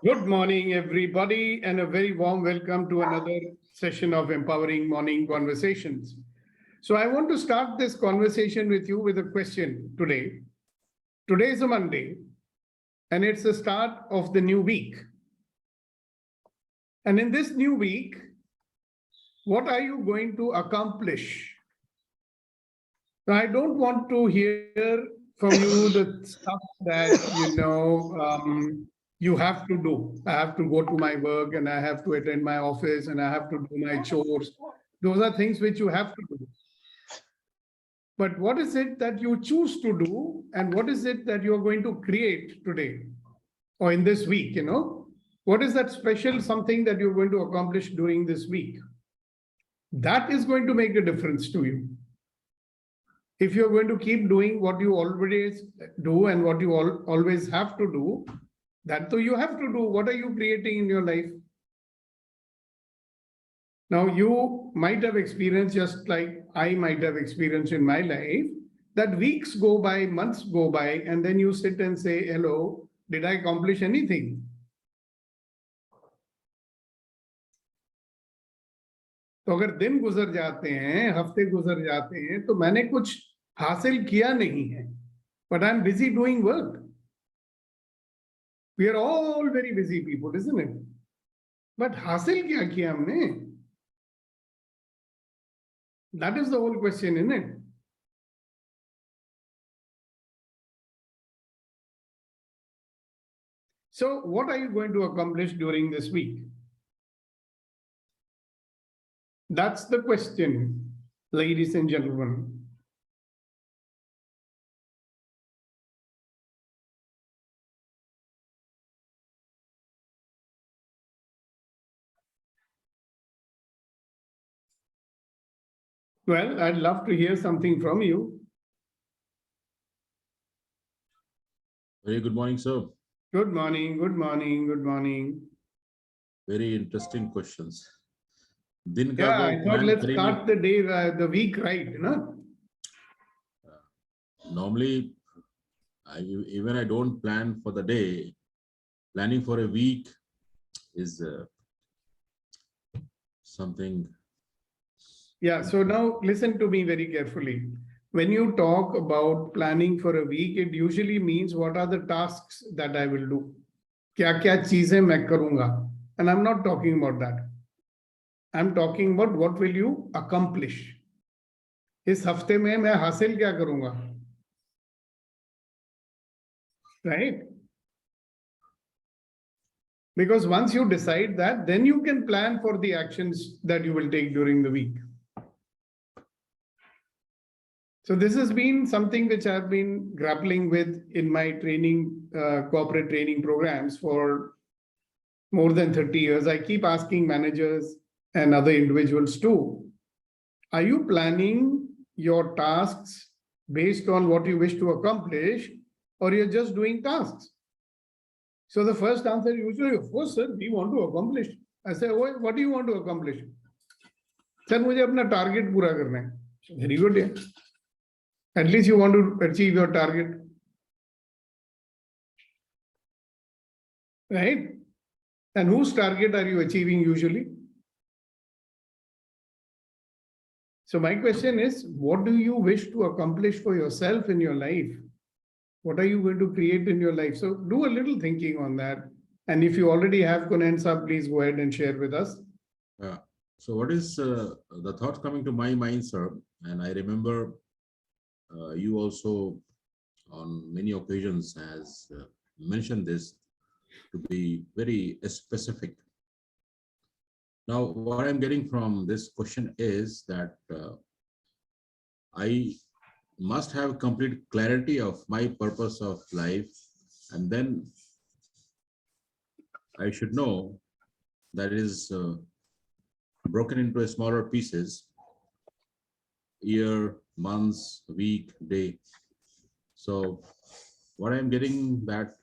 Good morning, everybody, and a very warm welcome to another session of Empowering Morning Conversations. So, I want to start this conversation with you with a question today. Today is a Monday, and it's the start of the new week. And in this new week, what are you going to accomplish? Now, I don't want to hear from you the stuff that, you have to do. I have to go to my work and I have to attend my office and I have to do my chores. Those are things which you have to do. But what is it that you choose to do and what is it that you're going to create today or in this week, What is that special something that you're going to accomplish during this week? That is going to make a difference to you. If you're going to keep doing what you always do and what you always have to do, that though you have to do, what are you creating in your life? Now, you might have experienced, just like I might have experienced in my life, that weeks go by, months go by, and then you sit and say, hello, did I accomplish anything? तो अगर दिन गुजर जाते हैं, हफ्ते गुजर जाते हैं, तो मैंने कुछ हासिल किया नहीं है, but I'm busy doing work. We are all very busy people, isn't it? But हासिल क्या किया हमने? That is the whole question, isn't it? So, what are you going to accomplish during this week? That's the question, ladies and gentlemen. Well, I'd love to hear something from you. Very good morning, sir. Good morning, good morning, good morning. Very interesting questions. Yeah, I thought let's start the day, the week right, Normally, even I don't plan for the day. Planning for a week is something. Yeah, so now listen to me very carefully. When you talk about planning for a week, it usually means what are the tasks that I will do? क्या-क्या चीजें मैं करूंगा? And I'm not talking about that. I'm talking about what will you accomplish? इस हफ्ते में मैं हासिल क्या करूंगा? Right? Because once you decide that, then you can plan for the actions that you will take during the week. So this has been something which I've been grappling with in my training, corporate training programs for more than 30 years. I keep asking managers and other individuals too, are you planning your tasks based on what you wish to accomplish, or you're just doing tasks? So the first answer usually, of course, sir, we want to accomplish. I say, oh, what do you want to accomplish? Sir, मुझे अपना target पूरा करना है. Very good, yeah. At least you want to achieve your target. Right? And whose target are you achieving usually? So my question is, what do you wish to accomplish for yourself in your life? What are you going to create in your life? So do a little thinking on that. And if you already have Kunensa, please go ahead and share with us. So what is the thought coming to my mind, sir? And I remember you also on many occasions has mentioned this to be very specific. Now, what I'm getting from this question is that I must have complete clarity of my purpose of life, and then I should know that is broken into smaller pieces, year, months, week, day. So what I'm getting that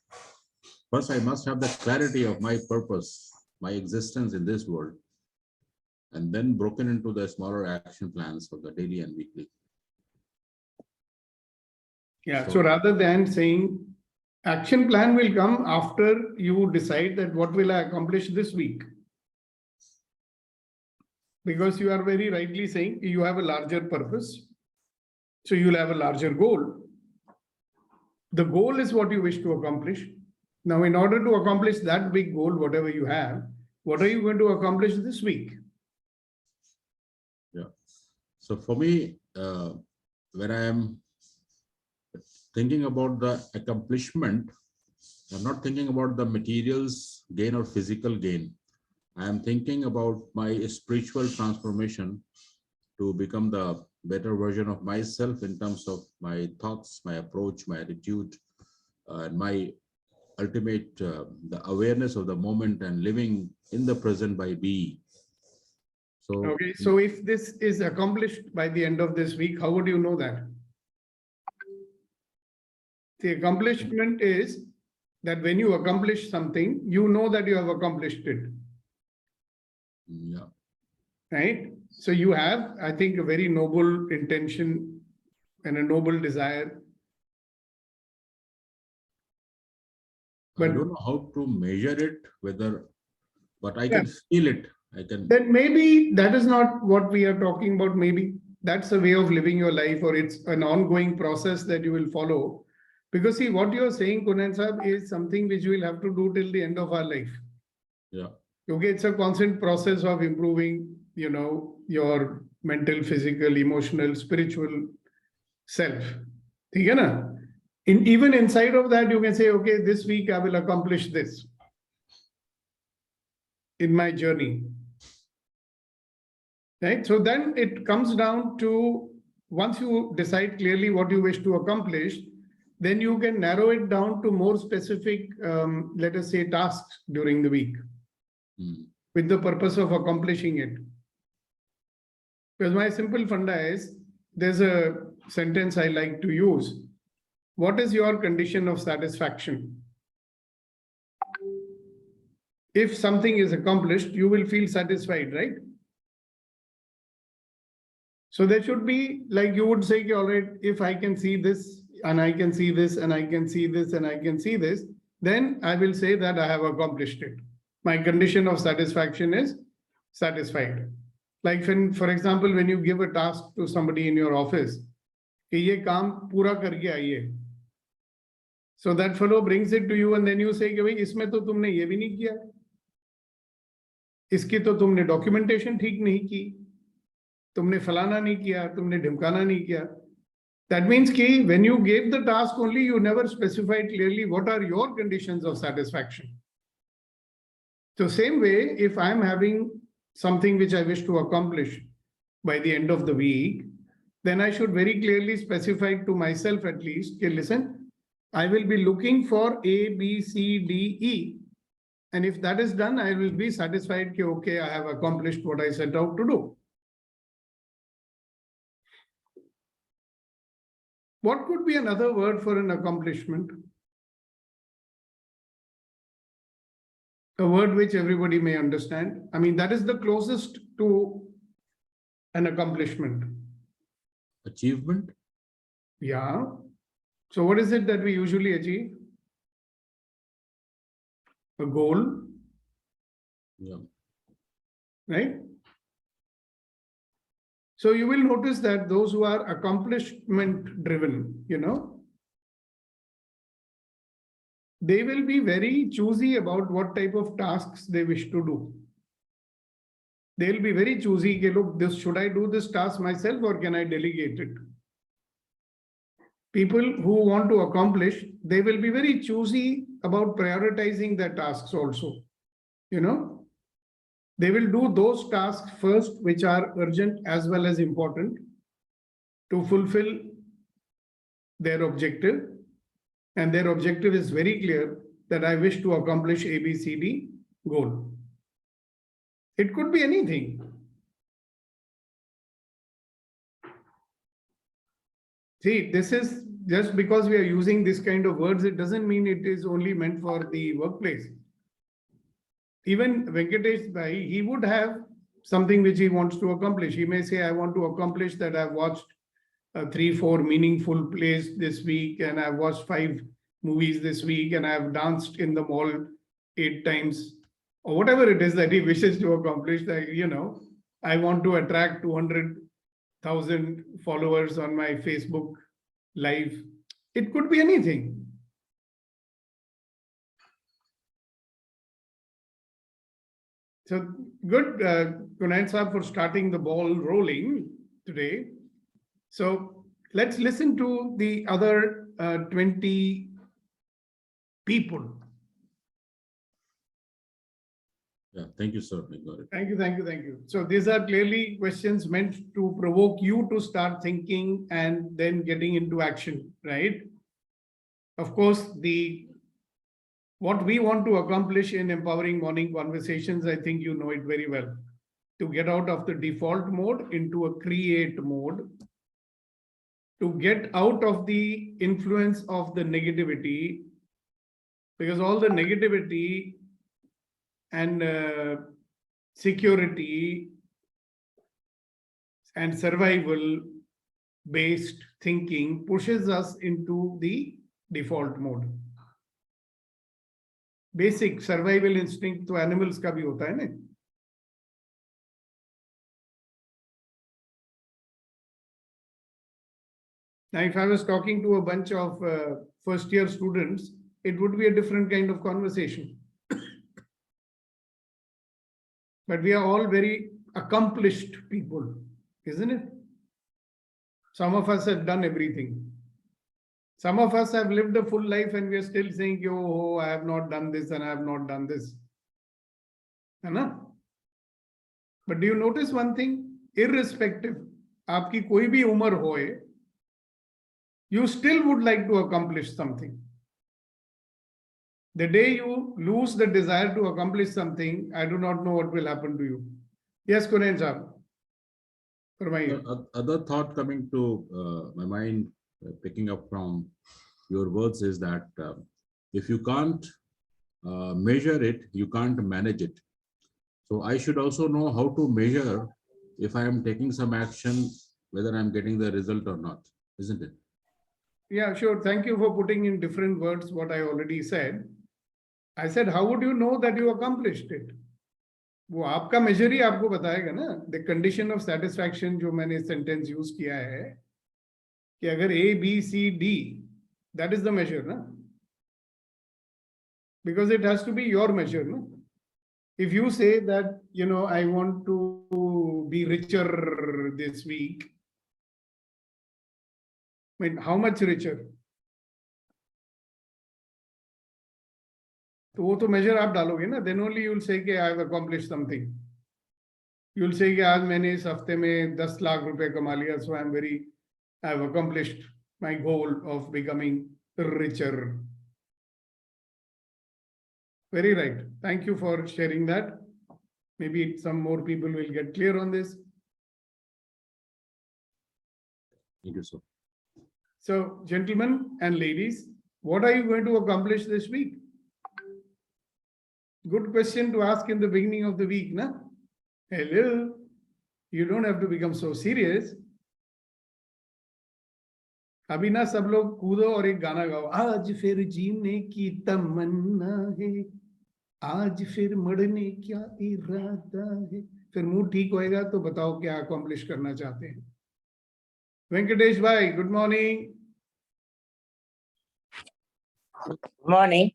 first I must have the clarity of my purpose, my existence in this world, and then broken into the smaller action plans for the daily and weekly. Yeah, so rather than saying Action plan will come after you decide that what will I accomplish this week. Because you are very rightly saying you have a larger purpose. So you'll have a larger goal. The goal is what you wish to accomplish. Now, in order to accomplish that big goal, whatever you have, what are you going to accomplish this week? Yeah. So for me, when I am thinking about the accomplishment, I'm not thinking about the materials gain or physical gain. I am thinking about my spiritual transformation to become the better version of myself in terms of my thoughts, my approach, my attitude, and my ultimate the awareness of the moment and living in the present by being. So, Okay, so if this is accomplished by the end of this week, how would you know that? The accomplishment is that when you accomplish something, you know that you have accomplished it. yeah, Right? So you have, I think, a very noble intention and a noble desire. I But don't know how to measure it, but I yeah, can feel it. I can. then maybe that is not what we are talking about. Maybe that's a way of living your life, or it's an ongoing process that you will follow. Because see, what you're saying, Kunal Sahab, is something which we will have to do till the end of our life. Yeah. Okay, it's a constant process of improving, your mental, physical, emotional, spiritual self. ठीक है ना? Even inside of that, you can say, okay, this week I will accomplish this in my journey. Right? So then it comes down to, once you decide clearly what you wish to accomplish, then you can narrow it down to more specific, let us say, tasks during the week with the purpose of accomplishing it. Because my simple funda is, there's a sentence I like to use. What is your condition of satisfaction? If something is accomplished, you will feel satisfied, right? So there should be, like you would say, all right, if I can see this and I can see this and I can see this and I can see this, then I will say that I have accomplished it. My condition of satisfaction is satisfied. Like for example, when you give a task to somebody in your office, कि ये काम पूरा करके आइए. So that fellow brings it to you and then you say कि भाई इसमें तो तुमने ये भी नहीं किया, इसकी तो तुमने डॉक्यूमेंटेशन ठीक नहीं की, तुमने फलाना नहीं किया, तुमने ढिमकाना नहीं किया. That means कि when you gave the task only, you never specified clearly what are your conditions of satisfaction. So same way, if I'm having something which I wish to accomplish by the end of the week, then I should very clearly specify to myself at least, okay, listen, I will be looking for A, B, C, D, E. And if that is done, I will be satisfied, okay, I have accomplished what I set out to do. What could be another word for an accomplishment? A word which everybody may understand. I mean, that is the closest to an accomplishment. Achievement? Yeah. So what is it that we usually achieve? A goal. Yeah. Right? So you will notice that those who are accomplishment driven, they will be very choosy about what type of tasks they wish to do. They'll be very choosy, look, should I do this task myself or can I delegate it? People who want to accomplish, they will be very choosy about prioritizing their tasks also. They will do those tasks first, which are urgent as well as important to fulfill their objective. And their objective is very clear that I wish to accomplish ABCD goal. It could be anything. See, this is just because we are using this kind of words, it doesn't mean it is only meant for the workplace. Even Venkatesh Bhai, he would have something which he wants to accomplish. He may say, I want to accomplish that I've watched 3-4 meaningful plays this week and I've watched 5 movies this week and I've danced in the mall 8 times or whatever it is that he wishes to accomplish. That, I want to attract 200,000 followers on my Facebook live. It could be anything. So good, Kunayan Saab, for starting the ball rolling today. So let's listen to the other 20 people. Yeah, thank you, sir. I got it. Thank you, thank you, thank you. So these are clearly questions meant to provoke you to start thinking and then getting into action, right? Of course, what we want to accomplish in Empowering Morning Conversations, I think you know it very well. To get out of the default mode into a create mode, to get out of the influence of the negativity, because all the negativity and security and survival based thinking pushes us into the default mode. Basic survival instinct to animals का भी होता है ना. Now, if I was talking to a bunch of first year students, it would be a different kind of conversation. But we are all very accomplished people, isn't it? Some of us have done everything. Some of us have lived a full life and we are still saying, oh, I have not done this and I have not done this. But do you notice one thing? Irrespective, aapki koi bhi umar hoye, you still would like to accomplish something. The day you lose the desire to accomplish something, I do not know what will happen to you. Yes, Kunayan Saab. Other thought coming to my mind, picking up from your words, is that if you can't measure it, you can't manage it. So I should also know how to measure if I am taking some action, whether I'm getting the result or not, isn't it? Yeah, sure. Thank you for putting in different words what I already said. I said, how would you know that you accomplished it? वो आपका major ही आपको बताएगा ना. The condition of satisfaction जो मैंने sentence use किया है कि अगर A, B, C, D, that is the measure, ना? Because it has to be your measure, no? If you say that, I want to be richer this week, I mean, how much richer? तो वो तो major आप डालोगे ना. Then only you will say कि I have accomplished something. You will say कि आज मैंने इस हफ्ते में 10 लाख रुपए कमा लिया, so I have accomplished my goal of becoming richer. Very right. Thank you for sharing that. Maybe some more people will get clear on this. Thank you, sir. So, gentlemen and ladies, what are you going to accomplish this week? Good question to ask in the beginning of the week, na? Hello. You don't have to become so serious. अभी ना सब लोग कूदो और एक गाना गाओ. आज फिर जीने की तमन्ना है, आज फिर मरने क्या इरादा है. फिर मूड ठीक होएगा तो बताओ क्या अकॉम्प्लिश करना चाहते हैं. वेंकटेश भाई, good morning. Good morning.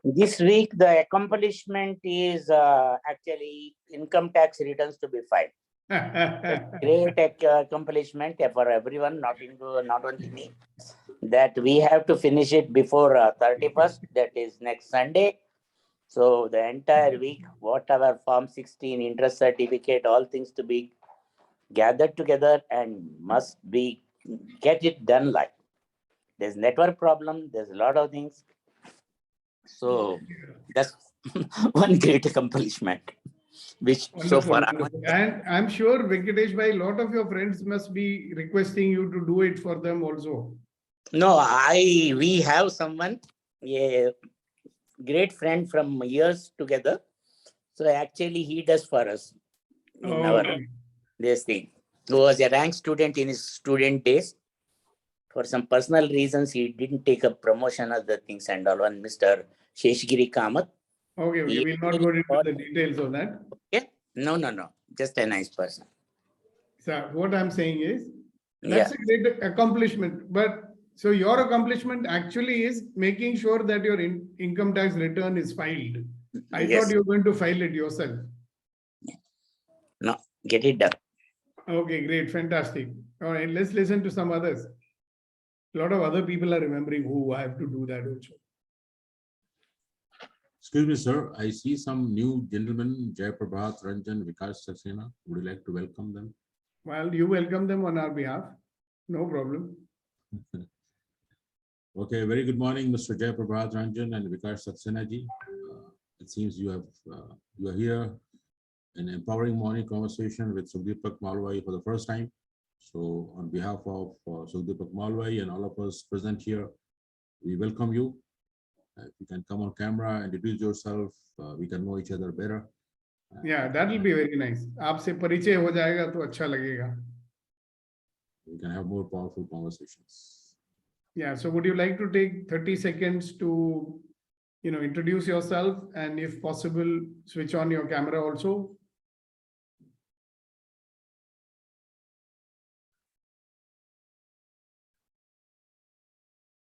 This week, the accomplishment is actually income tax returns to be filed. Great accomplishment for everyone, not only me. That we have to finish it before 31st, that is next Sunday. So the entire week, whatever Form 16, interest certificate, all things to be gathered together and must be get it done like. There's network problem, there's a lot of things. So that's one great accomplishment, which so far. And I'm sure, Venkatesh bhai, a lot of your friends must be requesting you to do it for them also. No, we have someone, a great friend from years together. So actually he does for us in our this thing. He was a rank student in his student days. For some personal reasons, he didn't take up promotion of the things and all. One Mr. Sheshgiri Kamath. Okay, He we'll not go into the details of that. Yeah, no. Just a nice person. So what I'm saying is, Yeah, that's a great accomplishment. But so your accomplishment actually is making sure that your income tax return is filed. I Yes. thought you were going to file it yourself. no, get it done. Okay, great, fantastic. All right, let's listen to some others. A lot of other people are remembering who I have to do that also. Excuse me, sir. I see some new gentlemen, Jayaprabhat, Ranjan, Vikas Saxena. Would you like to welcome them? Well, you welcome them on our behalf. No problem. Okay, very good morning, Mr. Jayaprabhat Ranjan and Vikas Saxena ji. It seems you are here in empowering morning conversation with Sukdeepak Malwai for the first time. So on behalf of Sukdeepak Malwai and all of us present here, we welcome you. If you can come on camera, introduce yourself, we can know each other better. Yeah, that will be very nice. आपसे परिचय हो जाएगा तो अच्छा लगेगा. We can have more powerful conversations. Yeah, so would you like to take 30 seconds to, introduce yourself and if possible, switch on your camera also?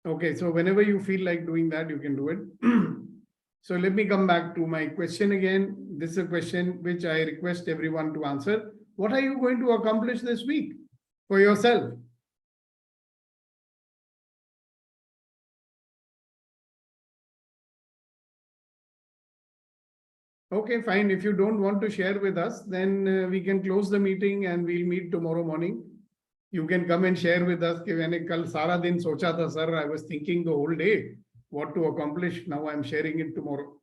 Okay, so whenever you feel like doing that, you can do it. So let me come back to my question again. This is a question which I request everyone to answer. What are you going to accomplish this week for yourself? Okay, fine. If you don't want to share with us, then we can close the meeting and we'll meet tomorrow morning. You can come and share with us. कि मैंने कल सारा दिन सोचा था, sir. I was thinking the whole day what to accomplish. Now I'm sharing it tomorrow.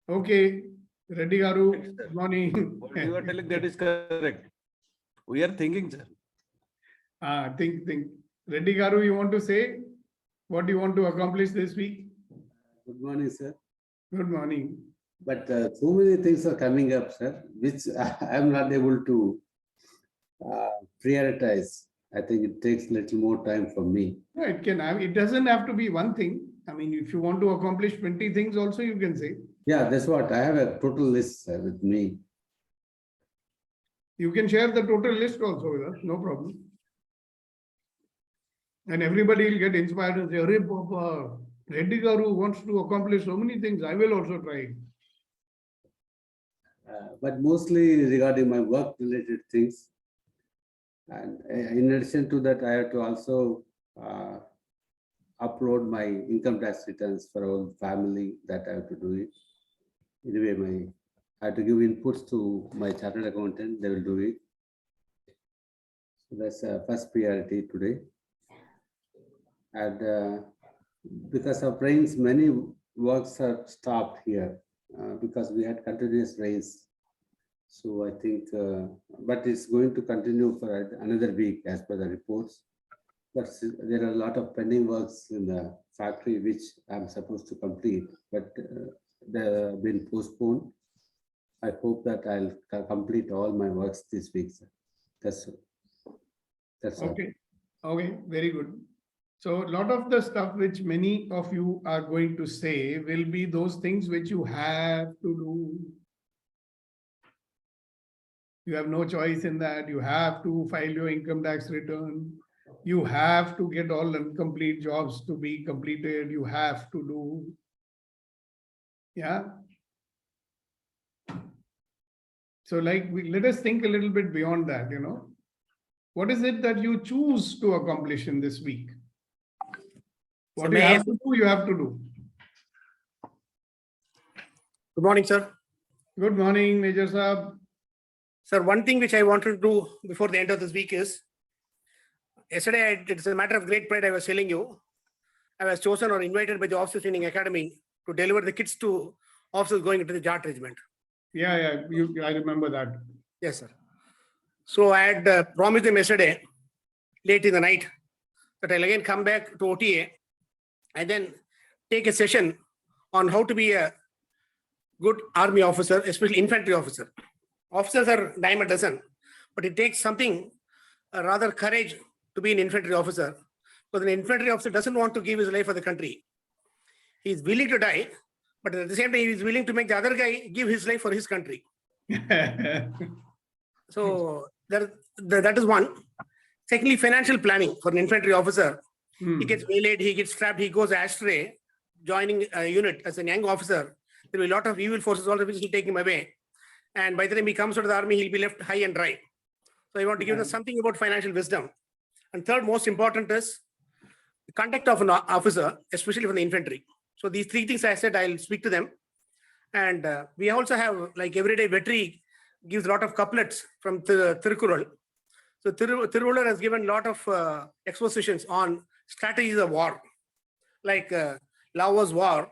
Okay, Reddy Garu, good morning. What you are telling, that is correct. We are thinking, sir. Think. Reddy Garu, you want to say what you want to accomplish this week? Good morning, sir. Good morning. But so many things are coming up, sir, which I am not able to prioritize. I think it takes a little more time for me. No, it doesn't have to be one thing. I mean, if you want to accomplish 20 things also, you can say. Yeah, that's what I have a total list, sir, with me. You can share the total list also with us, no problem. And everybody will get inspired and say, Arey Papa, Reddy Garu wants to accomplish so many things. I will also try. But mostly regarding my work-related things. And in addition to that, I have to also upload my income tax returns for our family. That I have to do it. Anyway, I have to give inputs to my chartered accountant. They will do it. So that's first priority today. And because of rains, many works are stopped here because we had continuous rains. So I think, but it's going to continue for another week as per the reports. But there are a lot of pending works in the factory which I'm supposed to complete, but they have been postponed. I hope that I'll complete all my works this week, sir. That's all. Okay. Okay, very good. So a lot of the stuff which many of you are going to say will be those things which you have to do. You have no choice in that. You have to file your income tax return. You have to get all incomplete jobs to be completed. You have to do. Yeah. So let us think a little bit beyond that, What is it that you choose to accomplish in this week? What you have to do, you have to do. Good morning, sir. Good morning, Major Saab. Sir, one thing which I wanted to do before the end of this week is, yesterday, it's a matter of great pride I was telling you. I was chosen or invited by the Officer Training Academy to deliver the kits to officers going into the JAT regiment. Yeah, I remember that. Yes, sir. So I had promised them yesterday, late in the night, that I'll again come back to OTA and then take a session on how to be a good army officer, especially infantry officer. Officers are dime a dozen, but it takes something, rather courage to be an infantry officer, Because an infantry officer doesn't want to give his life for the country. He's willing to die, but at the same time, he's willing to make the other guy give his life for his country. So that is one. Secondly, financial planning for an infantry officer. He gets waylaid, he gets trapped, he goes astray, joining a unit as a young officer. There will be a lot of evil forces also which will take him away. And by the time he comes out of the army, he'll be left high and dry. So I want to give them something about financial wisdom. And third, most important is the conduct of an officer, especially from the infantry. So these three things I said, I'll speak to them. And we also have, like everyday Vetri gives a lot of couplets from Tirukkural. So Tiruvallur has given a lot of expositions on strategies of war, like love was war.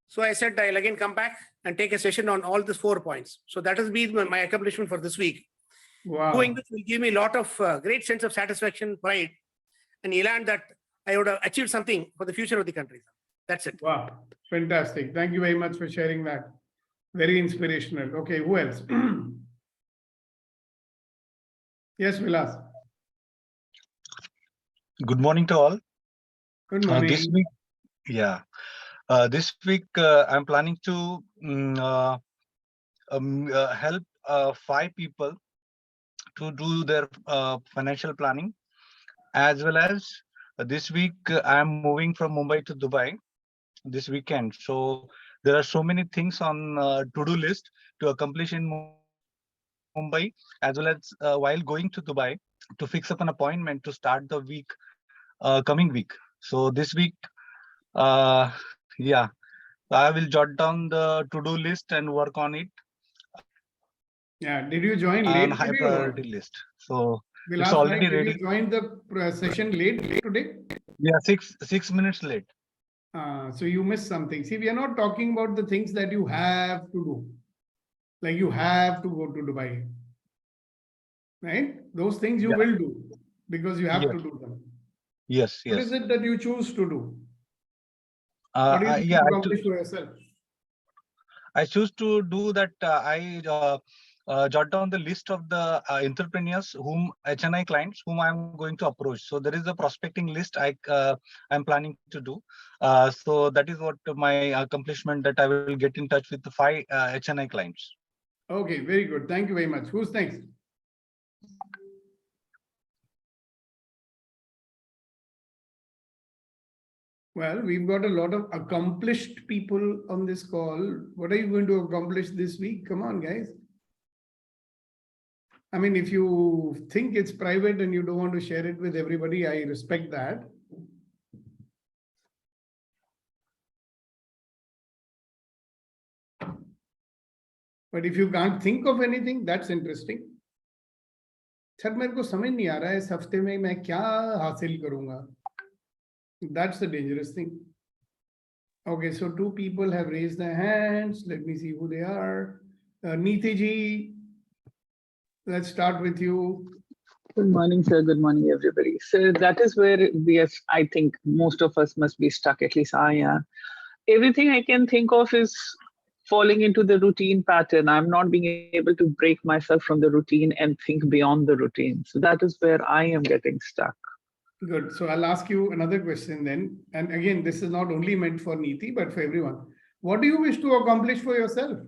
So I said I'll again come back and take a session on all these 4 points. So that has been my accomplishment for this week. Wow. Doing this will give me a lot of great sense of satisfaction, pride, and elan that I would have achieved something for the future of the country. That's it. Wow. Fantastic. Thank you very much for sharing that. Very inspirational. Okay, who else? Yes, Vilas. Good morning to all. Good morning. This week, yeah. This week, I'm planning to help 5 people to do their financial planning, as well as this week I'm moving from Mumbai to Dubai this weekend. So there are so many things on to-do list to accomplish in Mumbai, as well as while going to Dubai to fix up an appointment to start the week, coming week. So this week, yeah, I will jot down the to-do list and work on it Yeah. Did you join late on high today or what? priority list. So Vilas, it's already did ready. you join the session late today? Yeah, 6 minutes late. So you missed something. See, we are not talking about the things that you have to do. Like you have to go to Dubai. Right? Those things you Yeah. will do because you have Yes. to do them. Yes, What yes. is it that you choose to do? What do you Yeah, accomplish for yourself? I choose to do that. I jot down the list of the entrepreneurs whom HNI clients whom I'm going to approach. So there is a prospecting list I'm planning to do. So that is what my accomplishment, that I will get in touch with the 5 HNI clients. Okay, very good. Thank you very much. Who's next? Well, we've got a lot of accomplished people on this call. What are you going to accomplish this week? Come on, guys. I mean, if you think it's private and you don't want to share it with everybody, I respect that. But if you can't think of anything, that's interesting. Sir मेरे को समझ नहीं आ रहा है इस हफ्ते में मैं क्या हासिल करूंगा. That's the dangerous thing. Okay, so 2 people have raised their hands. Let me see who they are. Neeti ji, let's start with you. Good morning, sir. Good morning, everybody. So that is where I think most of us must be stuck, at least I am. Everything I can think of is falling into the routine pattern. I'm not being able to break myself from the routine and think beyond the routine. So that is where I am getting stuck. Good. So I'll ask you another question then. And again, this is not only meant for Neeti, but for everyone. What do you wish to accomplish for yourself?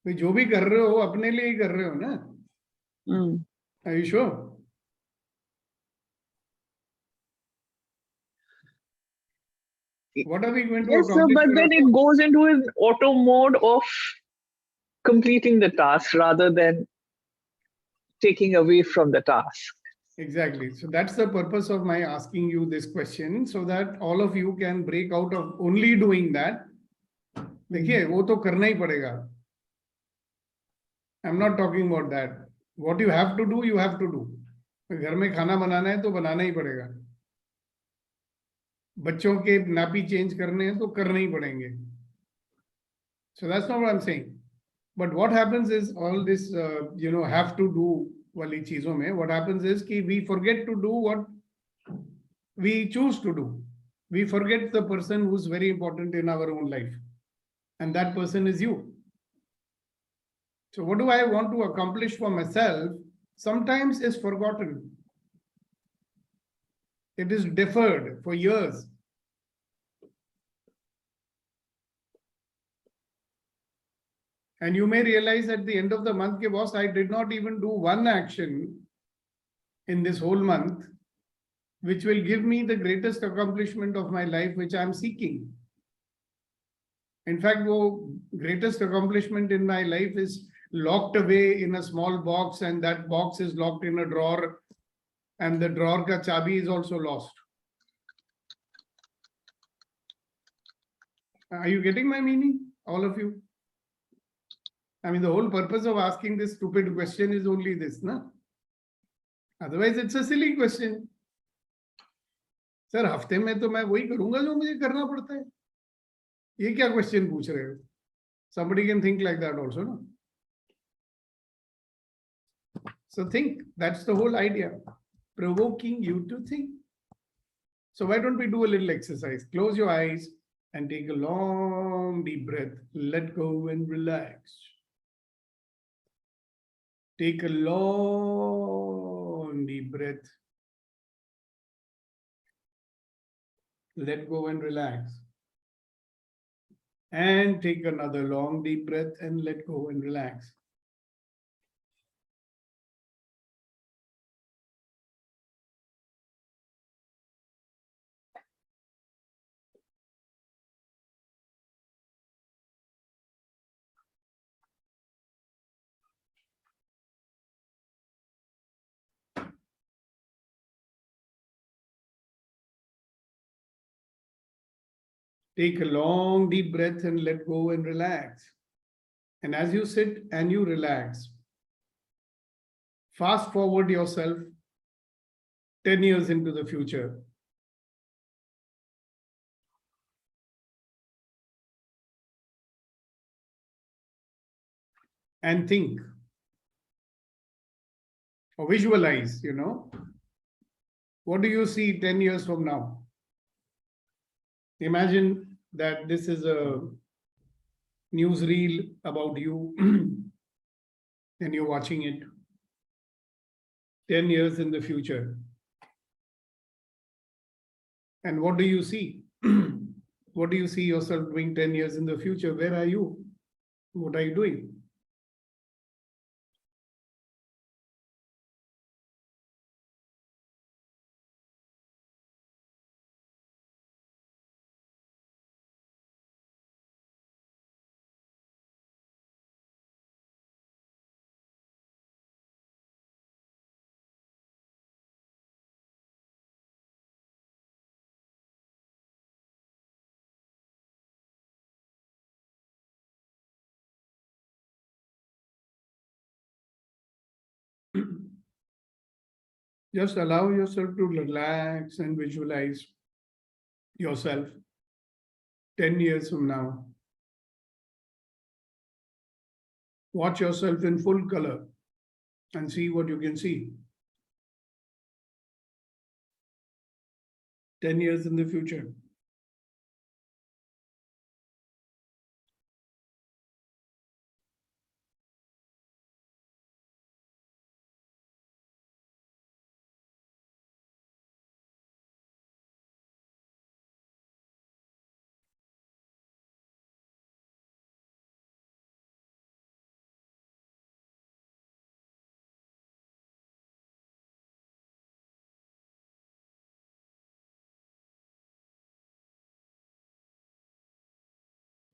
जो भी कर रहे हो अपने लिए ही कर रहे हो ना? Are you sure? What are we going to Yes, sir, accomplish? but for then ourselves? it goes into an auto mode of completing the task rather than taking away from the task. Exactly. So that's the purpose of my asking you this question, so that all of you can break out of only doing that. देखिए, वो तो करना ही पड़ेगा. I'm not talking about that. What you have to do, you have to do. घर में खाना बनाना है तो बनाना ही पड़ेगा. बच्चों के नापी चेंज करने हैं तो करने ही पड़ेंगे. So that's not what I'm saying. But what happens is all this, have to do वाली चीजों में, what happens is कि we forget to do what we choose to do. We forget the person who's very important in our own life. And that person is you. So what do I want to accomplish for myself sometimes is forgotten. It is deferred for years. And you may realize at the end of the month, "Ke boss, I did not even do one action in this whole month, which will give me the greatest accomplishment of my life, which I am seeking." In fact, the greatest accomplishment in my life is locked away in a small box, and that box is locked in a drawer, and the drawer ka chabi is also lost. Are you getting my meaning, all of you? I mean, the whole purpose of asking this stupid question is only this, na? Otherwise, it's a silly question. Sir, हफ्ते में तो मैं वही करूंगा जो मुझे करना पड़ता है. ये क्या question पूछ रहे हो? Somebody can think like that also, no? So think, that's the whole idea. Provoking you to think. So why don't we do a little exercise? Close your eyes and take a long deep breath. Let go and relax. Take a long deep breath. Let go and relax. And take another long deep breath and let go and relax. Take a long deep breath and let go and relax. And as you sit and you relax, fast forward yourself 10 years into the future. And think or visualize, what do you see 10 years from now? Imagine that this is a newsreel about you and you're watching it 10 years in the future. And what do you see? What do you see yourself doing 10 years in the future? Where are you? What are you doing? Just allow yourself to relax and visualize yourself 10 years from now. Watch yourself in full color and see what you can see 10 years in the future.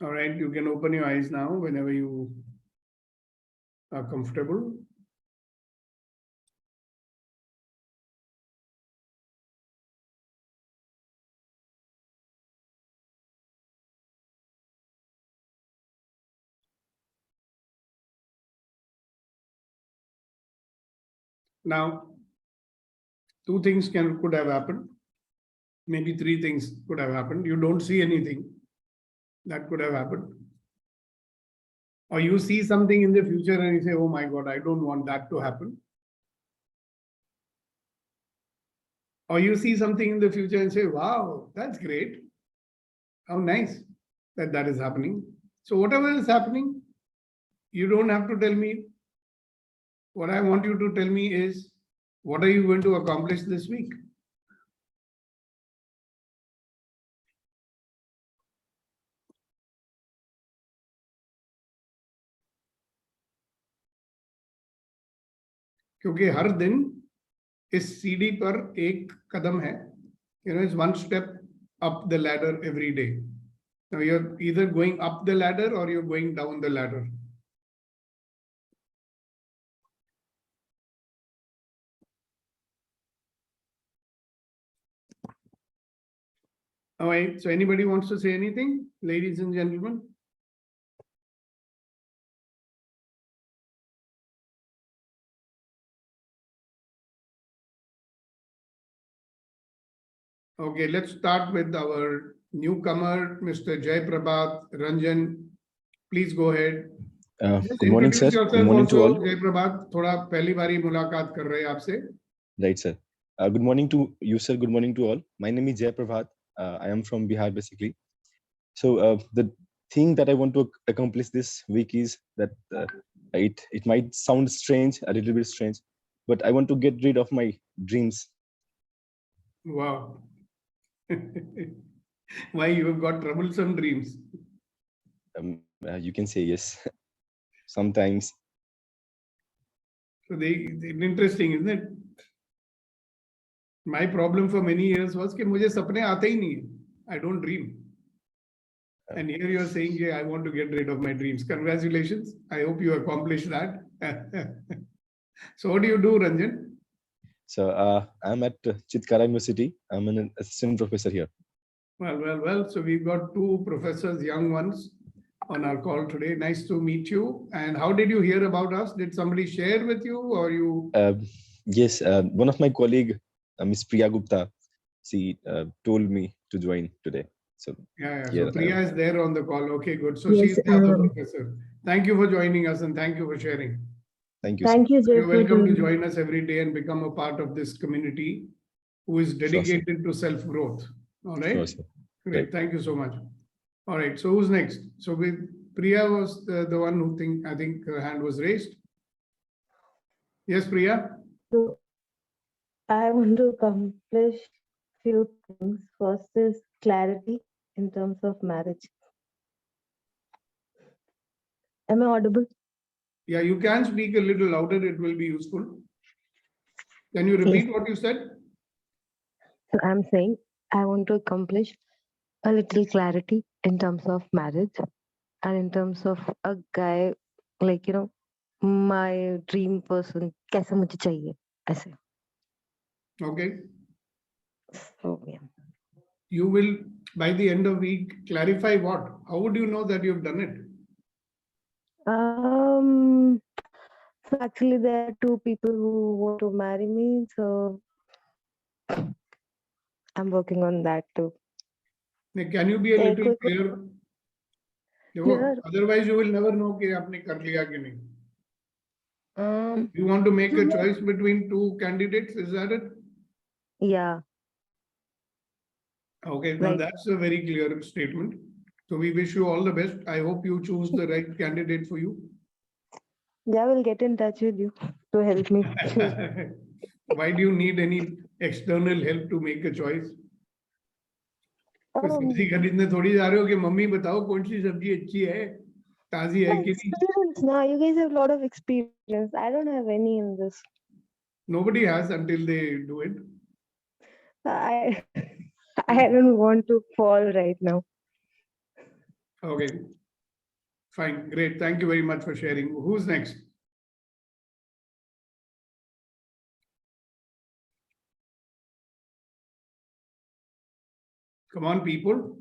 All right, you can open your eyes now whenever you are comfortable. Now, two things could have happened. Maybe three things could have happened. You don't see anything that could have happened. Or you see something in the future and you say, oh my God, I don't want that to happen. Or you see something in the future and say, wow, that's great. How nice that that is happening. So whatever is happening, you don't have to tell me. What I want you to tell me is, what are you going to accomplish this week? क्योंकि हर दिन इस सीढ़ी पर एक कदम है. It's one step up the ladder every day. Now you're either going up the ladder or you're going down the ladder. All right, so anybody wants to say anything, ladies and gentlemen? Okay, let's start with our newcomer, Mr. Jay Prabhat Ranjan. Please go ahead. Just Good morning, sir. introduce Good yourself morning to also, all. Jay Prabhat. थोड़ा पहली बारी मुलाकात कर रहे हैं आपसे. Right, sir. Good morning to you, sir. Good morning to all. My name is Jay Prabhat. I am from Bihar, basically. So the thing that I want to accomplish this week is that it might sound strange, a little bit strange, but I want to get rid of my dreams. Wow. Why you have got troublesome dreams? You can say yes. Sometimes. So interesting, isn't it? My problem for many years was कि मुझे सपने आते ही नहीं है. I don't dream. And here you are saying, yeah, I want to get rid of my dreams. Congratulations. I hope you accomplished that. So what do you do, Ranjan? So I'm at Chitkara University. I'm an assistant professor here. Well. So we've got two professors, young ones, on our call today. Nice to meet you. And how did you hear about us? Did somebody share with you or you? Yes, one of my colleague, Miss Priya Gupta, she told me to join today. So Yeah. here So Priya is there on the call. Okay, good. So Yes, she's the other professor. Thank you for joining us and thank you for sharing. thank you. Sir. Thank you, Jay, You're for welcome to doing join us every day and become a part of this community who is sir. dedicated to self-growth. All right. Sure, sir. Great. Right. Thank you so much. All right. So who's next? So with Priya was the one who I think her hand was raised. Yes, Priya. So I want to accomplish few things. First is clarity in terms of marriage. Am I audible? Yeah, you can speak a little louder. It will be useful. Can you repeat what you said? So I'm saying I want to accomplish a little clarity in terms of marriage and in terms of a guy, like, my dream person, kaisa mujhe chahiye, aise. Okay. So yeah. You will, by the end of week, clarify what? How would you know that you've done it? So actually there are two people who want to marry me, so I'm working on that too. Can you be a little Could- clear? Clear. Otherwise, you will never know कि आपने कर लिया कि नहीं. You want to make a choice between two candidates, is that it? Yeah. Okay, now Right. that's a very clear statement. So we wish you all the best. I hope you choose the right candidate for you. Yeah, we'll get in touch with you to help me choose. Why do you need any external help to make a choice? सब्जी खरीदने थोड़ी जा रहे हो कि mummy बताओ कौन सी सब्जी अच्छी है, ताजी है कि नहीं? Experience now. You guys have a lot of experience. I don't have any in this. Nobody has until they do it. I don't want to fall right now. Okay. Fine. Great. Thank you very much for sharing. Who's next? Come on, people.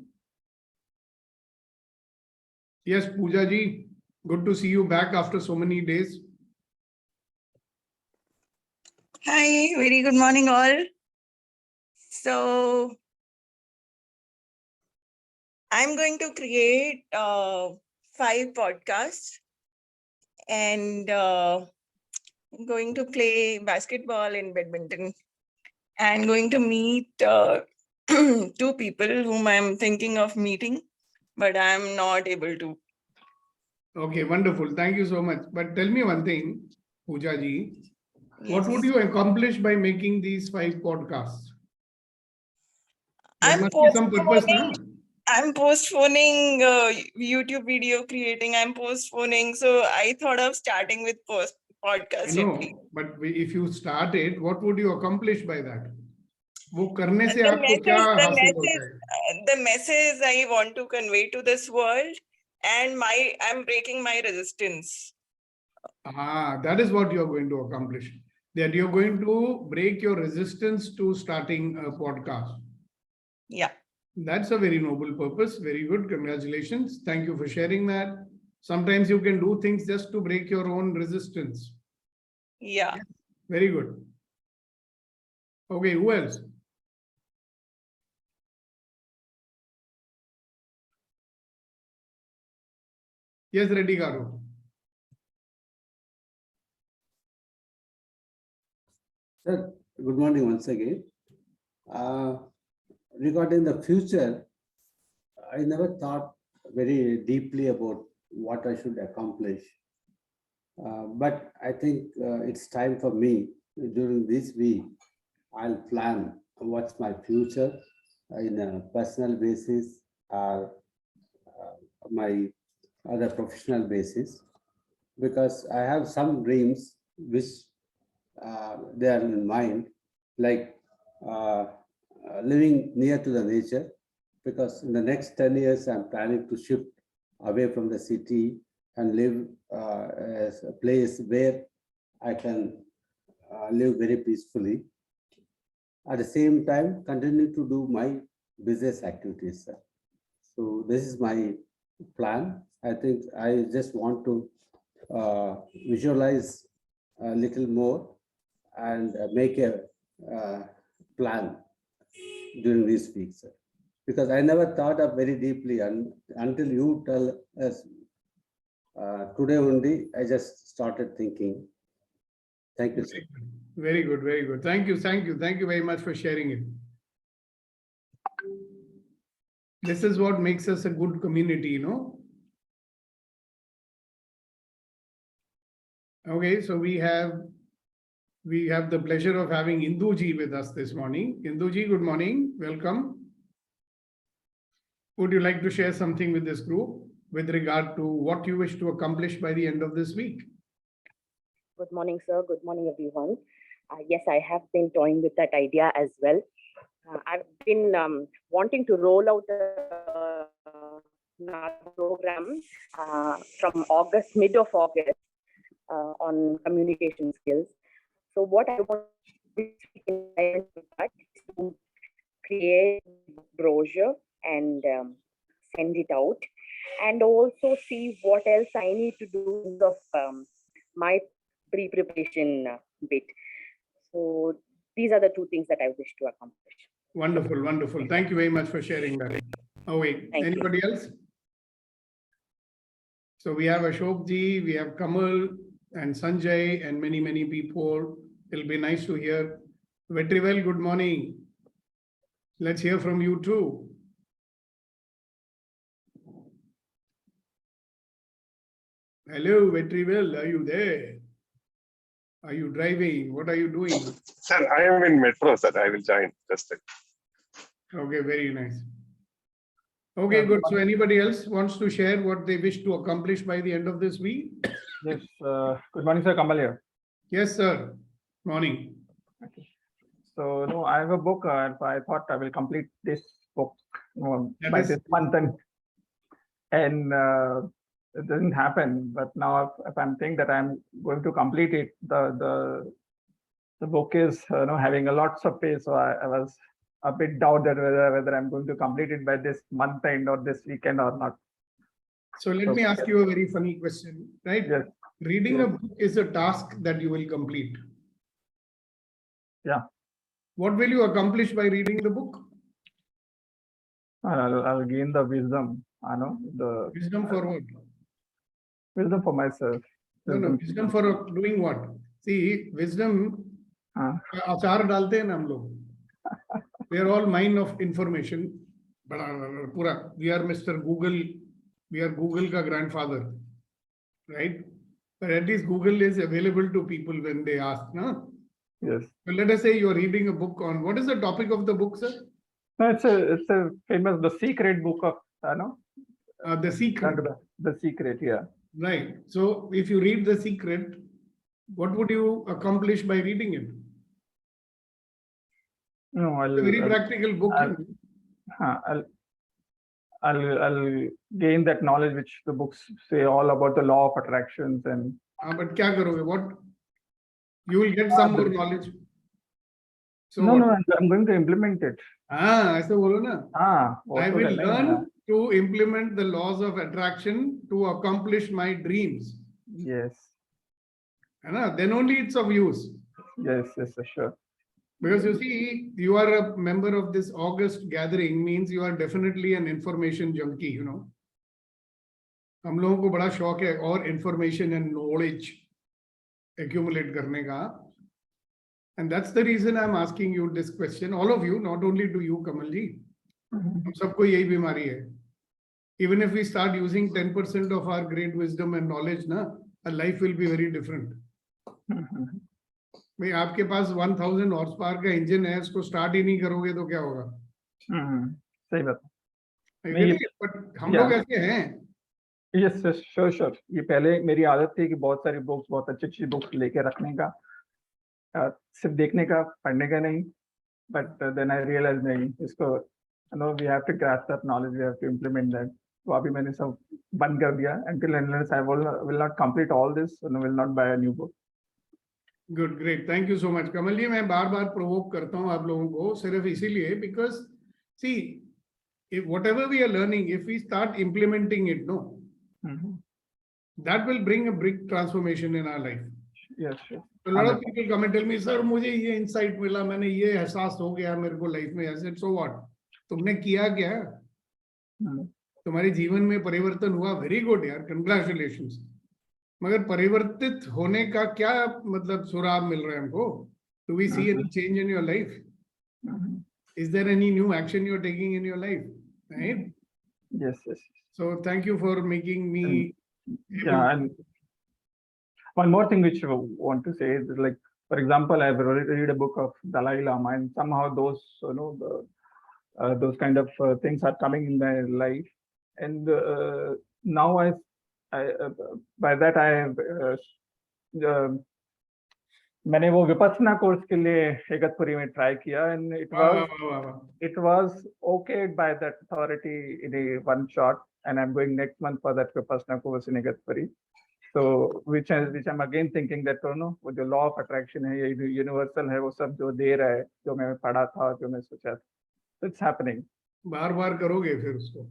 Yes, Pooja ji. Good to see you back after so many days. Hi, very good morning all. So I'm going to create 5 podcasts and I'm going to play basketball and badminton and going to meet 2 people whom I'm thinking of meeting, but I'm not able to. Okay, wonderful. Thank you so much. But tell me one thing, Pooja ji. What Yes. would you accomplish by making these 5 podcasts? There I'm must be some purpose, postponing. no? I'm postponing YouTube video creating. I'm postponing. So I thought of starting with I podcast know, only. but if you start it, what would you accomplish by that? वो करने से The आपको क्या हासिल होता है? the message I want to convey to this world, and I'm breaking my resistance. That is what you're going to accomplish. That you're going to break your resistance to starting a podcast. Yeah. That's a very noble purpose. Very good. Congratulations. Thank you for sharing that. Sometimes you can do things just to break your own resistance. Yeah. Very good. Okay, who else? Yes, Reddy Garu. Sir, good morning once again. Regarding the future, I never thought very deeply about what I should accomplish. But I think it's time for me during this week. I'll plan what's my future in a personal basis or my other professional basis, because I have some dreams which they are in mind, like living near to the nature, because in the next 10 years, I'm planning to shift away from the city and live as a place where I can live very peacefully. At the same time, continue to do my business activities, sir. So this is my plan. I think I just want to visualize a little more and make a plan during these weeks, sir. Because I never thought of very deeply until you tell us today only, I just started thinking. Thank you, sir. Very good, very good. Thank you, thank you. Thank you very much for sharing it. This is what makes us a good community, you know. Okay, so we have the pleasure of having Induji with us this morning. Induji, good morning. Welcome. Would you like to share something with this group with regard to what you wish to accomplish by the end of this week? Good morning, sir. Good morning, everyone. Yes, I have been toying with that idea as well. I've been wanting to roll out a program from August, mid of August, on communication skills. So what I want to create a brochure and send it out, and also see what else I need to do of my pre-preparation bit. So these are the two things that I wish to accomplish. Wonderful, wonderful. Thank you very much for sharing that. Oh, wait, Thank you. anybody else? So we have Ashok ji, we have Kamal and Sanjay and many, many people. It'll be nice to hear. Vetrivel, good morning. Let's hear from you too. Hello, Vetrivel, are you there? Are you driving? What are you doing? Sir, I am in metro, sir. I will join just a Okay, very nice. Okay, good. So anybody else wants to share what they wish to accomplish by the end of this week? Yes. Good morning, sir. Kamal here. Yes, sir. Morning. Okay. So, no, I have a book. I thought I will complete this book by this month, and it didn't happen. But now, if I'm thinking that I'm going to complete it, the book is having a lots of pace. So I was a bit doubted whether I'm going to complete it by this month end or this weekend or not. So let me ask you a very funny question, right? Yes. Reading a book is a task that you will complete. Yeah. What will you accomplish by reading the book? I'll gain the wisdom. The wisdom for what? Wisdom for myself. No, wisdom for doing what? See, wisdom. अचार डालते हैं ना हम लोग. We are all mine of information. But we are Mr. Google. We are Google ka grandfather, right? But at least Google is available to people when they ask, no? Yes. So let us say you're reading a book on, what is the topic of the book, sir? No, it's a famous, The Secret book of, The Secret. The Secret, yeah. Right. So if you read The Secret, what would you accomplish by reading it? No, It's a very practical book. I'll gain that knowledge which the books say all about the law of attractions and. But क्या करोगे? What? You will get some more knowledge. So No, what? no, I'm going to implement it. ऐसे बोलो ना. वो I तो will करना ही है ना. learn to implement the laws of attraction to accomplish my dreams. Yes. Then only it's of use. Yes, sure. Because you see, you are a member of this August gathering means you are definitely an information junkie, you know. हम लोगों को बड़ा शौक है और information and knowledge accumulate करने का. And that's the reason I'm asking you this question. All of you, not only to you, Kamal ji. हम सबको यही बीमारी है. Even if we start using 10% of our great wisdom and knowledge, na, our life will be very different. भाई आपके पास 1000 horse power का engine है, उसको स्टार्ट ही नहीं करोगे तो क्या होगा? सही बात. बट हम लोग ऐसे हैं. Yes, sure. ये पहले मेरी आदत थी कि बहुत सारी बुक्स, बहुत अच्छी बुक्स लेके रखने का, सिर्फ देखने का, पढ़ने का नहीं. But then I realized नहीं, इसको, you know, we have to grasp that knowledge, we have to implement that. तो अभी मैंने सब बंद कर दिया. Until unless I will not complete all this, and will not buy a new book. Good, great. Thank you so much. कमल जी, मैं बार बार provoke करता हूँ आप लोगों को सिर्फ इसीलिए because see, if whatever we are learning, if we start implementing it, no, that will bring a big transformation in our life. Yes, sure. A lot of people come and tell me, sir, मुझे ये insight मिला, मैंने ये एहसास हो गया मेरे को लाइफ में. I said, so what? तुमने किया क्या? तुम्हारे जीवन में परिवर्तन हुआ, very good यार, congratulations. मगर परिवर्तित होने का क्या मतलब सुराग मिल रहा है हमको? Do we see any change in your life? Is there any new action you're taking in your life? Right? Yes. So thank you for making me. And one more thing which I want to say is, like, for example, I've read a book of Dalai Lama, and somehow those, you know, those kind of things are coming in my life, and now by that मैंने वो Vipassana course के लिए इगतपुरी में try किया, and it was okayed by that authority in a one shot, and I'm going next month for that vipassana course in Igatpuri. So which I'm again thinking that, you know, वो जो law of attraction है, ये universal है, वो सब जो दे रहा है, जो मैं पढ़ा था, जो मैं सोचा, so it's happening. बार करोगे फिर उसको.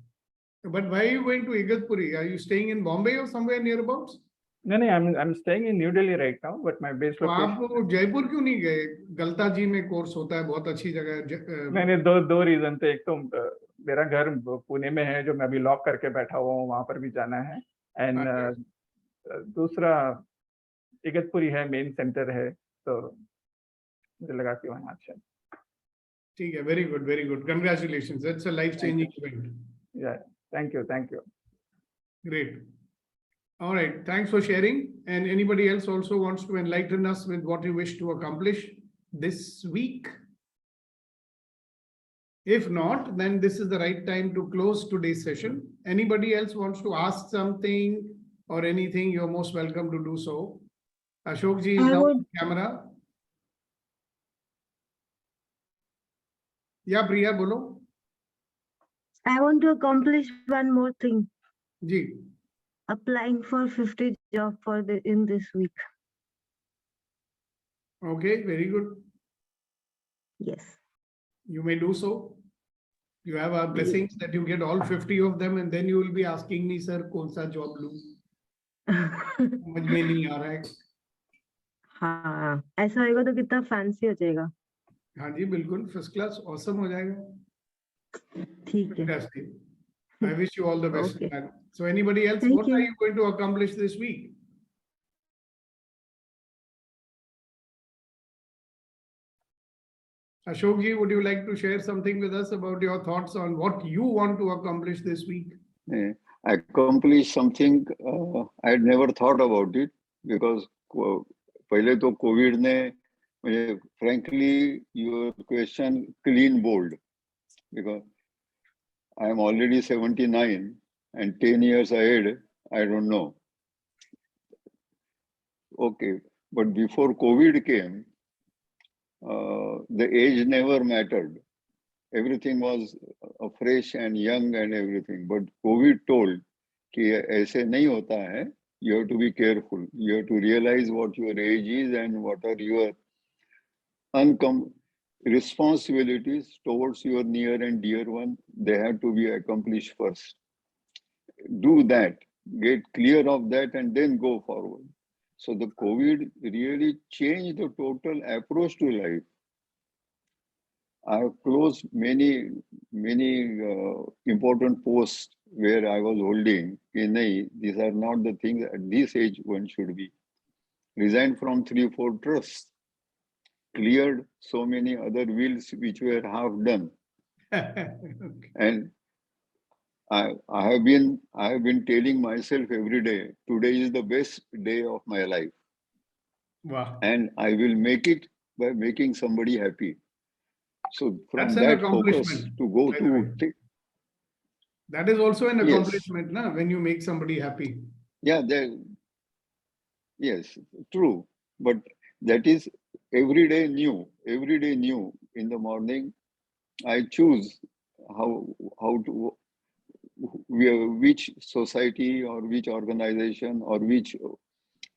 But why are you going to Igatpuri? Are you staying in Bombay or somewhere nearabouts? No, I'm staying in New Delhi right now, but my base location. आप जयपुर क्यों नहीं गए? गलता जी में कोर्स होता है, बहुत अच्छी जगह. मैंने दो रीजन थे. एक तो मेरा घर पुणे में है, जो मैं अभी लॉक करके बैठा हुआ हूँ, वहां पर भी जाना है, एंड दूसरा इगतपुरी है, मेन सेंटर है, तो मुझे लगा कि वहाँ अच्छा. ठीक है, very good. Congratulations. That's a life-changing event. Yeah, thank you. Great. All right, thanks for sharing. And anybody else also wants to enlighten us with what you wish to accomplish this week? If not, then this is the right time to close today's session. Anybody else wants to ask something or anything, you're most welcome to do so. Ashok ji is now on camera. Yeah, Priya, bolo. I want to accomplish one more thing. Ji. Applying for 50 jobs in this week. Okay, very good. Yes. You may do so. You have our blessings that you get all 50 of them, and then you will be asking me, sir, कौन सा job लूं? समझ में नहीं आ रहा है. हाँ, ऐसा होगा तो कितना fancy हो जाएगा. हाँ जी, बिल्कुल first class, awesome हो जाएगा. ठीक है. Fantastic. I wish you all the best. Okay. So anybody else, Thank what are you. you going to accomplish this week? Ashok ji, would you like to share something with us about your thoughts on what you want to accomplish this week? Accomplish something I had never thought about it, because पहले तो COVID ने, frankly, your question clean bold, because I am already 79 and 10 years ahead, I don't know. Okay, But before COVID came, the age never mattered. Everything was fresh and young and everything. But COVID told कि ऐसे नहीं होता है. You have to be careful. You have to realize what your age is and what are your responsibilities towards your near and dear one. They have to be accomplished first. Do that, get clear of that, and then go forward. So the COVID really changed the total approach to life. I have closed many important posts where I was holding. These are not the things at this age one should be. Resigned from 3-4 trusts. Cleared so many other wills which were half done. And I have been telling myself every day, today is the best day of my life. Wow. And I will make it by making somebody happy. So from That's an that focus accomplishment, to go by the way. to That is also an Yes. accomplishment, na, when you make somebody happy. yeah, yes, true. But that is every day new. In the morning, I choose how to which society or which organization or which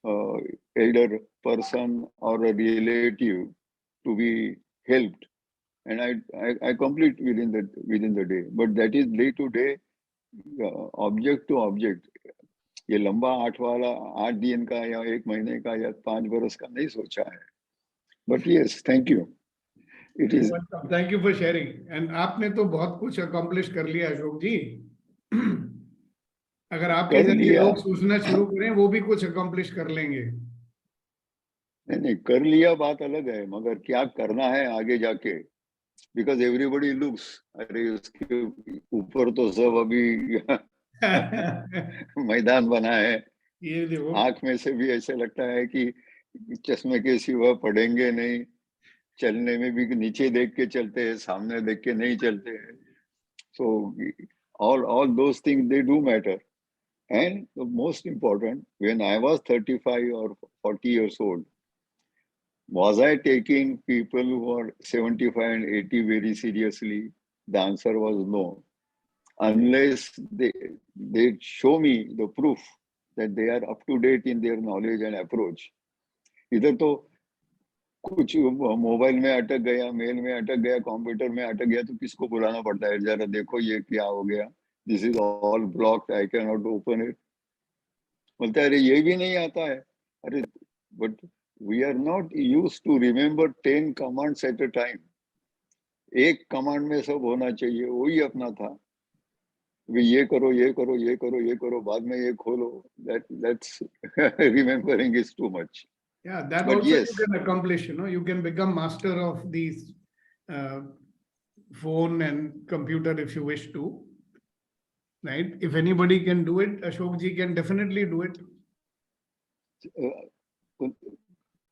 elder person or a relative to be helped, and I complete within the day. But that is day to day, object to object. ये लंबा 8 दिन का या 1 महीने का या 5 बरस का नहीं सोचा है. But yes, thank you. It is. Thank you for sharing. And आपने तो बहुत कुछ accomplish कर लिया अशोक जी. अगर आपके कर जैसे लिया. लोग सोचना शुरू करें, वो भी कुछ accomplish कर लेंगे. नहीं, कर लिया बात अलग है, मगर क्या करना है आगे जाके? Because everybody looks, अरे उसके ऊपर तो सब अभी मैदान बना है. ये देखो. आंख में से भी ऐसे लगता है कि चश्मे के सिवा पढ़ेंगे नहीं. चलने में भी नीचे देख के चलते हैं, सामने देख के नहीं चलते हैं. So all those things, they do matter. And the most important, when I was 35 or 40 years old, was I taking people who are 75 and 80 very seriously? The answer was no. Unless they show me the proof that they are up to date in their knowledge and approach. इधर तो कुछ mobile में अटक गया, mail में अटक गया, computer में अटक गया, तो किसको बुलाना पड़ता है? जरा देखो ये क्या हो गया. This is all blocked. I cannot open it. बोलता है अरे ये भी नहीं आता है. अरे but we are not used to remember 10 commands at a time. एक कमांड में सब होना चाहिए, वही अपना था. ये करो, ये करो, ये करो, ये करो, बाद में ये खोलो. That's remembering is too much. Yeah, that But also yes. you can accomplish. You can become master of these phone and computer if you wish to. Right? If anybody can do it, Ashok ji can definitely do it.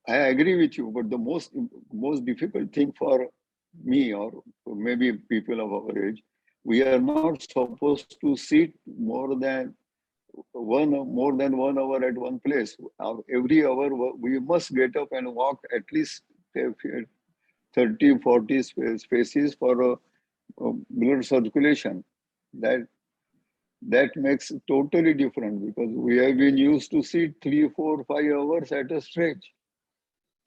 I agree with you, but the most difficult thing for me, or maybe people of our age, we are not supposed to sit more than 1 hour at one place. Every hour we must get up and walk at least 30, 40 spaces for blood circulation. That makes totally different, because we have been used to sit 3, 4, 5 hours at a stretch.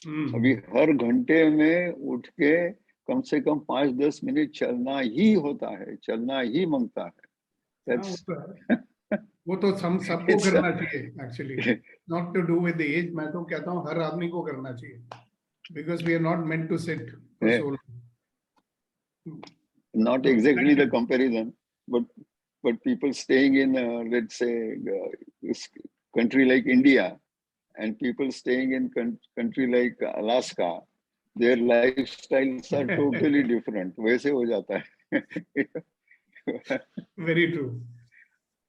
अभी हर घंटे में उठ के कम से कम 5-10 minute चलना ही होता है, चलना ही मांगता है. वो तो हम सबको करना चाहिए actually. Not to do with the age. मैं तो कहता हूँ हर आदमी को करना चाहिए. Because we are not meant to sit for so long. Not exactly the comparison, but people staying in, let's say, country like India, and people staying in country like Alaska, their lifestyles are totally different. वैसे हो जाता है. Very true.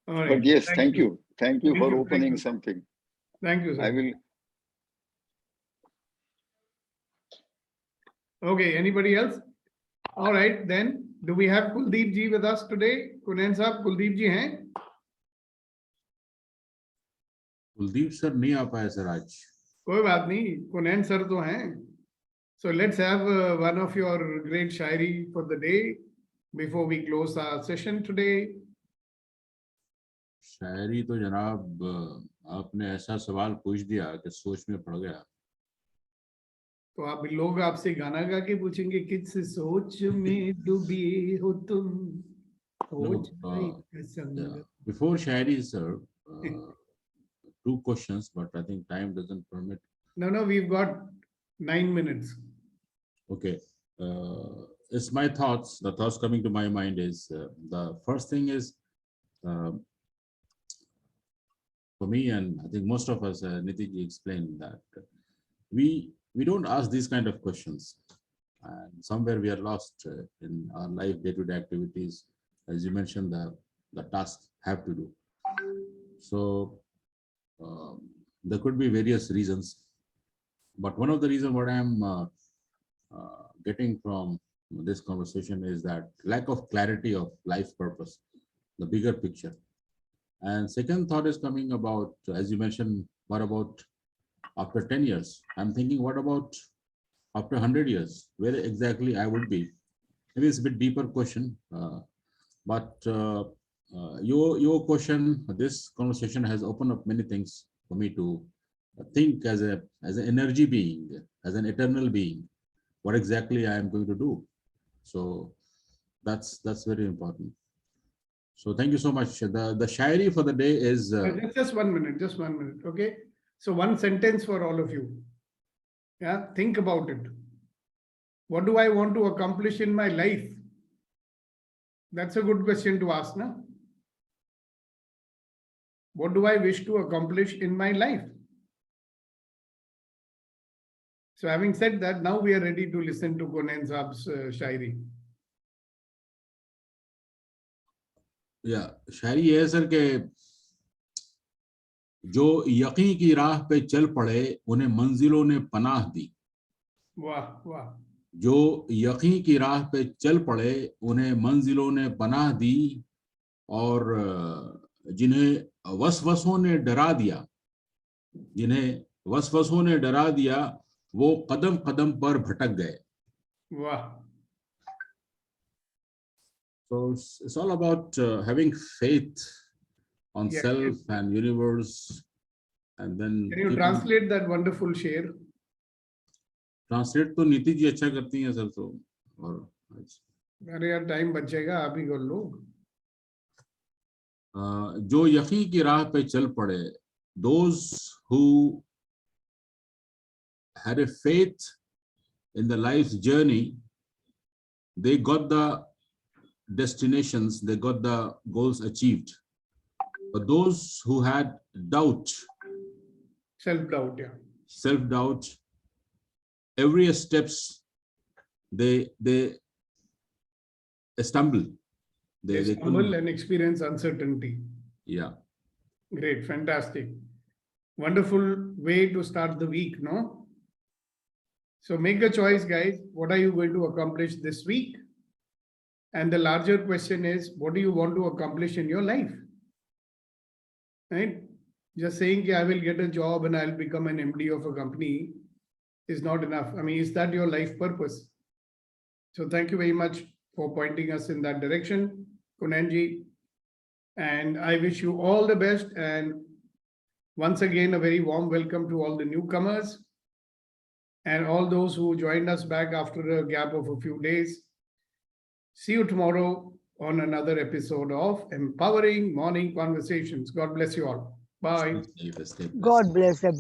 All right. But yes, thank you. Thank you for opening something. Thank you, sir. I will. Okay, anybody else? All right, then. Do we have Kuldeep ji with us today? Kunen sahab, Kuldeep ji hain? Kuldeep sir नहीं आ पाए sir आज. कोई बात नहीं, कुनैन sir तो हैं. So let's have one of your great shairi for the day before we close our session today. शायरी तो जनाब आपने ऐसा सवाल पूछ दिया कि सोच में पड़ गया. तो आप लोग आपसे गाना गा के पूछेंगे किस सोच में डूबी हो तुम. Before shairi, sir, 2 questions, but I think time doesn't permit. No, we've got 9 minutes. Okay. It's my thoughts. The thoughts coming to my mind is the first thing is for me, and I think most of us, Nitiji explained that we don't ask these kind of questions, and somewhere we are lost in our life, day-to-day activities. As you mentioned, the tasks have to do. So there could be various reasons, but one of the reasons what I'm getting from this conversation is that lack of clarity of life purpose, the bigger picture. And second thought is coming about, as you mentioned, what about after 10 years? I'm thinking, what about after 100 years? Where exactly I would be? Maybe it's a bit deeper question, but your question, this conversation has opened up many things for me to think as an energy being, as an eternal being, what exactly I am going to do. So that's very important. So thank you so much. The shairi for the day is just 1 minute, okay? So one sentence for all of you. Yeah, think about it. What do I want to accomplish in my life? That's a good question to ask, na? What do I wish to accomplish in my life? So having said that, now we are ready to listen to Kunain Saab's shairi. या शायरी ये है sir के जो यकीन की राह पे चल पड़े उन्हें मंजिलों ने पनाह दी. वाह वाह. जो यकीन की राह पे चल पड़े उन्हें मंजिलों ने पनाह दी, और जिन्हें वसवसों ने डरा दिया, वो कदम कदम पर भटक गए. वाह. So it's all about having faith on self and universe, and then. Can you translate that wonderful share? Translate तो नीति जी अच्छा करती हैं सर, तो और अरे यार टाइम बचेगा, आप ही कर लो. जो यकीन की राह पे चल पड़े, those who had a faith in the life's journey, they got the destinations, they got the goals achieved. But those who had doubt, self-doubt, every steps they stumble. They stumble and experience uncertainty. Yeah. Great, fantastic. Wonderful way to start the week, no? So make a choice, guys. What are you going to accomplish this week? And the larger question is, what do you want to accomplish in your life? Right? Just saying, I will get a job and I'll become an MD of a company is not enough. I mean, is that your life purpose? So thank you very much for pointing us in that direction, Kunanji. And I wish you all the best. And once again, a very warm welcome to all the newcomers and all those who joined us back after a gap of a few days. See you tomorrow on another episode of Empowering Morning Conversations. God bless you all. Bye. God bless everyone.